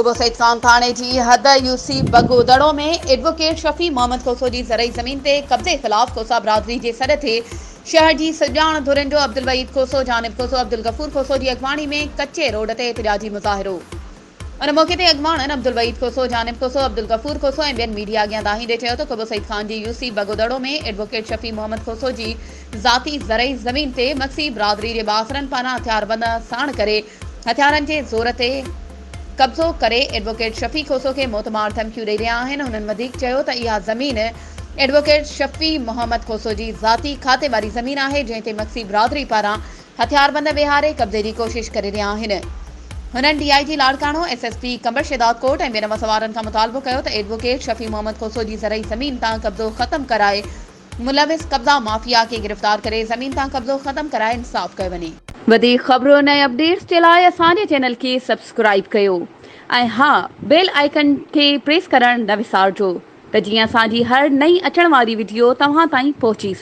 कुबो सईद खान थाने जी हद यूसी बगोदड़ो में एडवोकेट शफी मोहम्मद कोसो जी ज़रई ज़मीन ते कब्ज़े ख़िलाफ़ कोसा बिरादरी जे सॾ ते शहर जी सॼाण धुरिन जो अब्दुल वहीद कोसो, जानिब कोसो, अब्दुल गफूर कोसो जी अॻवानी में कच्चे रोड ते एहतिजाजी मुज़ाहिरो। उन मौक़े ते अॻवाणनि अब्दुल वहीद कोसो, जानिब कोसो, अब्दुल गफूर कोसो ऐं ॿियनि मीडिया अॻियां दाहींदे चयो त कुबो सईद खान जी यूसी बगोदड़ो में एडवोकेट शफी मोहम्मद कोसो जी ज़ाती ज़रई ज़मीन ते मक्सी बिरादरी जे बासरनि पारां हथियारबंद साण करे हथियारनि जे ज़ोर ते कब्ज़ो करे एडवोकेट शफी कोसो के मोतमार धमकियूं ॾेई रहिया आहिनि। हुननि वधीक चयो त इहा ज़मीन एडवोकेट शफी मोहम्मद कोसो जी ज़ाती खाते वारी ज़मीन आहे, जंहिं ते मक्सी बिरादरी पारां हथियारबंद विहारे कब्ज़े जी कोशिश करे रहिया आहिनि। हुननि DIG लाड़काणो, SSP कंबर शिदात कोट ऐं ॿियनि मसवारनि खां मुतालबो कयो त एडवोकेट शफी मोहम्मद कोसो जी ज़रई ज़मीन तां कब्ज़ो ख़त्म कराए मुलविस कब्ज़ा माफ़िया खे गिरफ़्तार करे ज़मीन तां कब्ज़ो ख़त्म कराए इंसाफ़ कयो वञे। वधीक ख़बरूं ऐं अपडेट्स जे लाइ असांजे चैनल खे सब्सक्राइब कयो ऐं हा, बेल आइकन खे प्रेस करणु न विसारिजो त जीअं असांजी हर नई अचण वारी वीडियो तव्हां ताईं पहुची सघे।